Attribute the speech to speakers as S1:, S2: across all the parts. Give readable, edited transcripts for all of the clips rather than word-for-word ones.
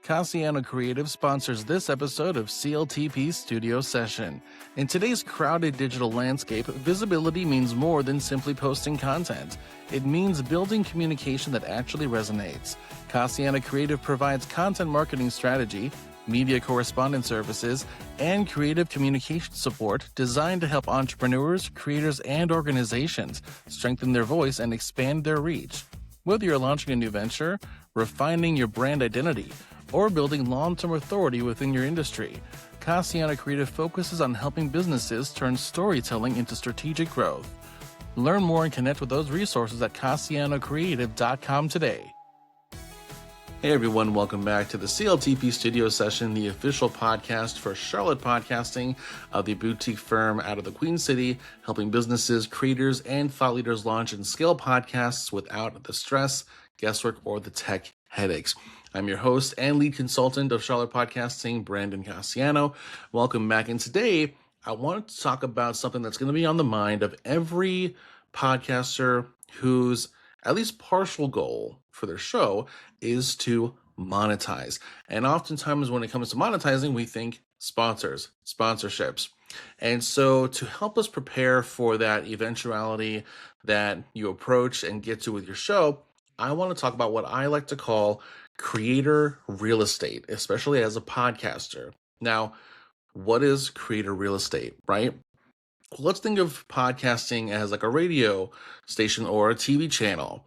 S1: Cassiano Creative sponsors this episode of CLTP Studio Session. In today's crowded digital landscape, visibility means more than simply posting content. It means building communication that actually resonates. Cassiano Creative provides content marketing strategy, media correspondence services, and creative communication support designed to help entrepreneurs, creators, and organizations strengthen their voice and expand their reach. Whether you're launching a new venture, refining your brand identity, or building long-term authority within your industry, Cassiano Creative focuses on helping businesses turn storytelling into strategic growth. Learn more and connect with those resources at CassianoCreative.com today. Hey everyone, welcome back to the CLTP Studio Session, the official podcast for Charlotte Podcasting, the boutique firm out of the Queen City, helping businesses, creators, and thought leaders launch and scale podcasts without the stress, guesswork, or the tech headaches. I'm your host and lead consultant of Charlotte Podcasting, Brandon Cassiano. Welcome back. And today, I want to talk about something that's going to be on the mind of every podcaster whose at least partial goal for their show is to monetize. And oftentimes when it comes to monetizing, we think sponsors, sponsorships. And so to help us prepare for that eventuality that you approach and get to with your show, I want to talk about what I like to call creator real estate, especially as a podcaster. Now, what is creator real estate, right? Let's think of podcasting as like a radio station or a TV channel.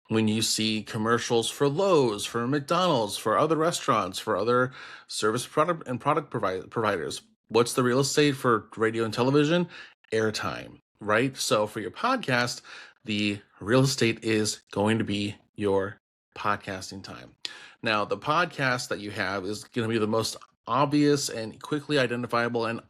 S1: When you see commercials for Lowe's, for McDonald's, for other restaurants, for other service product providers, what's the real estate for radio and television? Airtime, right? So for your podcast, the real estate is going to be your podcasting time. Now, the podcast that you have is going to be the most obvious and quickly identifiable and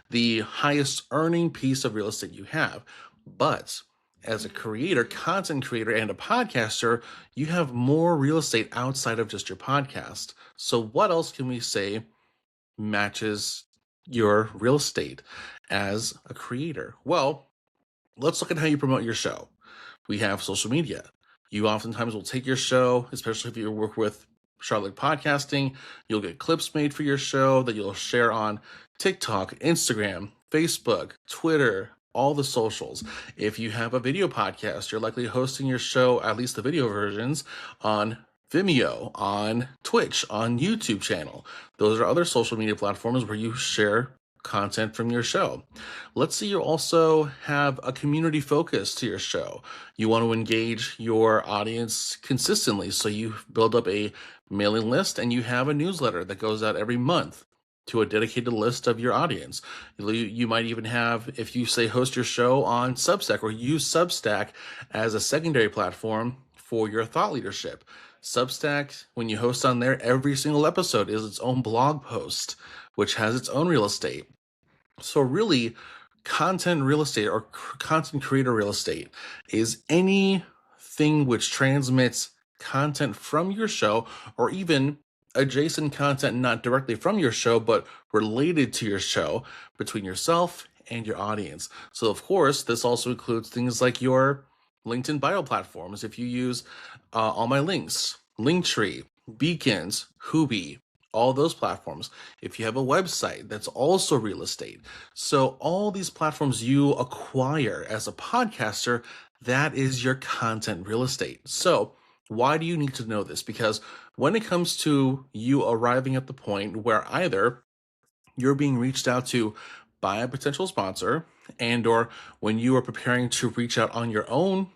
S1: the highest earning piece of real estate you have. But as a creator, content creator, and a podcaster, you have more real estate outside of just your podcast. So what else can we say matches your real estate as a creator? Well, let's look at how you promote your show. We have social media. You oftentimes will take your show, especially if you work with Charlotte Podcasting, you'll get clips made for your show that you'll share on TikTok, Instagram, Facebook, Twitter, all the socials. If you have a video podcast, you're likely hosting your show, at least the video versions, on Vimeo, on Twitch, on YouTube channel. Those are other social media platforms where you share content from your show. Let's say you also have a community focus to your show. You want to engage your audience consistently, so you build up a mailing list and you have a newsletter that goes out every month to a dedicated list of your audience. You might even have, if you say host your show on Substack or use Substack as a secondary platform for your thought leadership. Substack, when you host on there, every single episode is its own blog post, which has its own real estate. So really, content real estate or content creator real estate is anything which transmits content from your show or even adjacent content not directly from your show but related to your show between yourself and your audience. So of course, this also includes things like your LinkedIn bio platforms. If you use All My Links, Linktree, Beacons, Hoobie, all those platforms. If you have a website, that's also real estate. So all these platforms you acquire as a podcaster, that is your content real estate. So why do you need to know this? Because when it comes to you arriving at the point where either you're being reached out to by a potential sponsor, and or when you are preparing to reach out on your own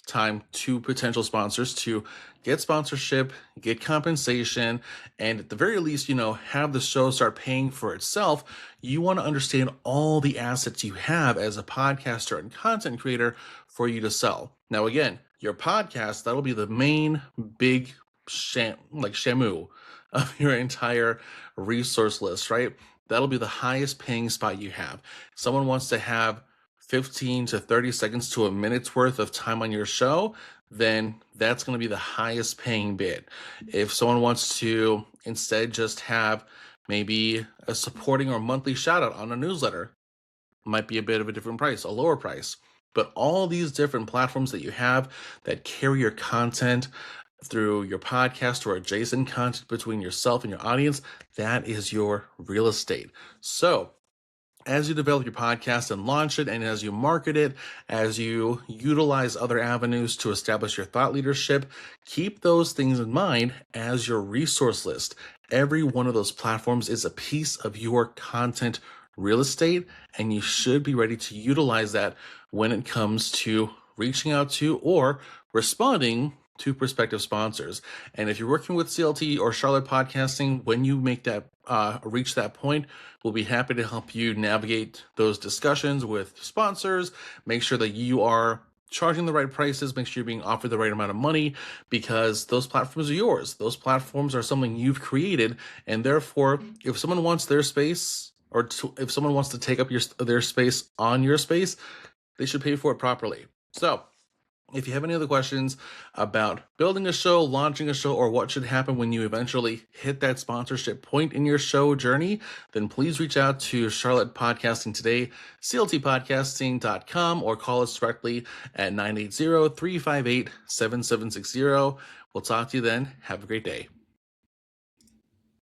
S1: time to potential sponsors to get sponsorship, get compensation, and at the very least, have the show start paying for itself, you want to understand all the assets you have as a podcaster and content creator for you to sell. Now, again, your podcast, that'll be the main big shamu of your entire resource list, right? That'll be the highest paying spot you have. Someone wants to have 15 to 30 seconds to a minute's worth of time on your show, then that's going to be the highest paying bid. If someone wants to instead just have maybe a supporting or monthly shout out on a newsletter, might be a bit of a different price, a lower price. But all these different platforms that you have that carry your content through your podcast or adjacent content between yourself and your audience, that is your real estate. So, as you develop your podcast and launch it, and as you market it, as you utilize other avenues to establish your thought leadership, keep those things in mind as your resource list. Every one of those platforms is a piece of your content real estate, and you should be ready to utilize that when it comes to reaching out to or responding to prospective sponsors. And if you're working with CLT or Charlotte Podcasting, when you make that reach that point, we'll be happy to help you navigate those discussions with sponsors. Make sure that you are charging the right prices, make sure you're being offered the right amount of money, because those platforms are yours. Those platforms are something you've created, and therefore, if someone wants their space, or if someone wants to take up their space on your space, they should pay for it properly. So, if you have any other questions about building a show, launching a show, or what should happen when you eventually hit that sponsorship point in your show journey, then please reach out to Charlotte Podcasting today, cltpodcasting.com, or call us directly at 980-358-7760. We'll talk to you then. Have a great day.